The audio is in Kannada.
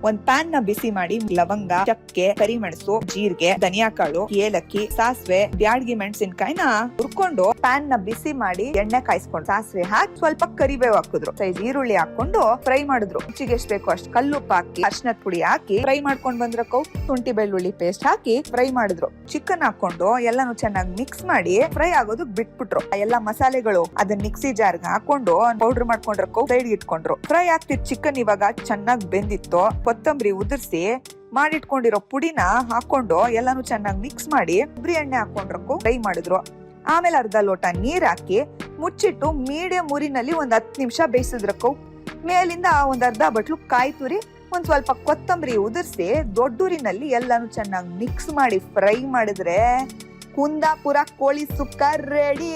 ಒಂದ್ ಪ್ಯಾನ್ ನ ಬಿಸಿ ಮಾಡಿ ಲವಂಗ, ಚಕ್ಕೆ, ಕರಿಮೆಣಸು, ಜೀರಿಗೆ, ಧನಿಯಾ ಕಾಳು, ಏಲಕ್ಕಿ, ಸಾಸಿವೆ, ಬ್ಯಾಡಗಿ ಮೆಣಸಿನಕಾಯಿನ ಹುರ್ಕೊಂಡು ಪ್ಯಾನ್ ನ ಬಿಸಿ ಮಾಡಿ ಎಣ್ಣೆ ಕಾಯಿಸ್ಕೊಂಡು ಸಾಸಿವೆ ಹಾಕಿ ಸ್ವಲ್ಪ ಕರಿಬೇವು ಹಾಕಿದ್ರು, ಸೈಜ್ ಈರುಳ್ಳಿ ಹಾಕೊಂಡು ಫ್ರೈ ಮಾಡಿದ್ರು. ರುಚಿಗೆ ಎಷ್ಟು ಬೇಕೋ ಅಷ್ಟು ಕಲ್ಲುಪ್ಪು ಹಾಕಿ ಅರಿಶಿನದ ಪುಡಿ ಹಾಕಿ ಫ್ರೈ ಮಾಡ್ಕೊಂಡ್ ಬಂದ್ರಕ್ಕೂ ಶುಂಠಿ ಬೆಳ್ಳುಳ್ಳಿ ಪೇಸ್ಟ್ ಹಾಕಿ ಫ್ರೈ ಮಾಡಿದ್ರು. ಚಿಕನ್ ಹಾಕೊಂಡು ಎಲ್ಲಾನು ಚೆನ್ನಾಗಿ ಮಿಕ್ಸ್ ಮಾಡಿ ಫ್ರೈ ಆಗೋದಕ್ ಬಿಟ್ಬಿಟ್ರು. ಎಲ್ಲಾ ಮಸಾಲೆಗಳು ಅದನ್ನ ಮಿಕ್ಸಿ ಜಾರ್ಗೆ ಹಾಕೊಂಡು ಪೌಡರ್ ಮಾಡ್ಕೊಂಡ್ರಕ್ಕೂ ಸೈಡ್ ಇಟ್ಕೊಂಡ್ರು. ಫ್ರೈ ಆಗ್ತಿದ್ ಚಿಕನ್ ಇವಾಗ ಚೆನ್ನಾಗಿ ಬೆಂದಿತ್ತು. ಕೊತ್ತಂಬರಿ ಉದುರ್ಸಿ ಮಾಡಿಟ್ಕೊಂಡಿರೋ ಪುಡಿನ ಹಾಕೊಂಡು ಎಲ್ಲಾನು ಚೆನ್ನಾಗಿ ಮಿಕ್ಸ್ ಮಾಡಿ ಕೊಬ್ಬರಿ ಎಣ್ಣೆ ಹಾಕೊಂಡ್ರಕ್ಕೂ ಫ್ರೈ ಮಾಡಿದ್ರು. ಆಮೇಲೆ ಅರ್ಧ ಲೋಟ ನೀರ್ ಹಾಕಿ ಮುಚ್ಚಿಟ್ಟು ಮೀಡಿಯಂ ಉರಿನಲ್ಲಿ ಒಂದ್ 10 ನಿಮಿಷ ಬೇಯಿಸಿದ್ರಕ್ಕೂ ಮೇಲಿಂದ ಒಂದ್ ಅರ್ಧ ಬಟ್ಲು ಕಾಯಿ ತುರಿ, ಒಂದ್ ಸ್ವಲ್ಪ ಕೊತ್ತಂಬರಿ ಉದುರ್ಸಿ ದೊಡ್ಡೂರಿನಲ್ಲಿ ಎಲ್ಲಾನು ಚೆನ್ನಾಗಿ ಮಿಕ್ಸ್ ಮಾಡಿ ಫ್ರೈ ಮಾಡಿದ್ರೆ ಕುಂದಾಪುರ ಕೋಳಿ ಸುಕ್ಕ ರೆಡಿ.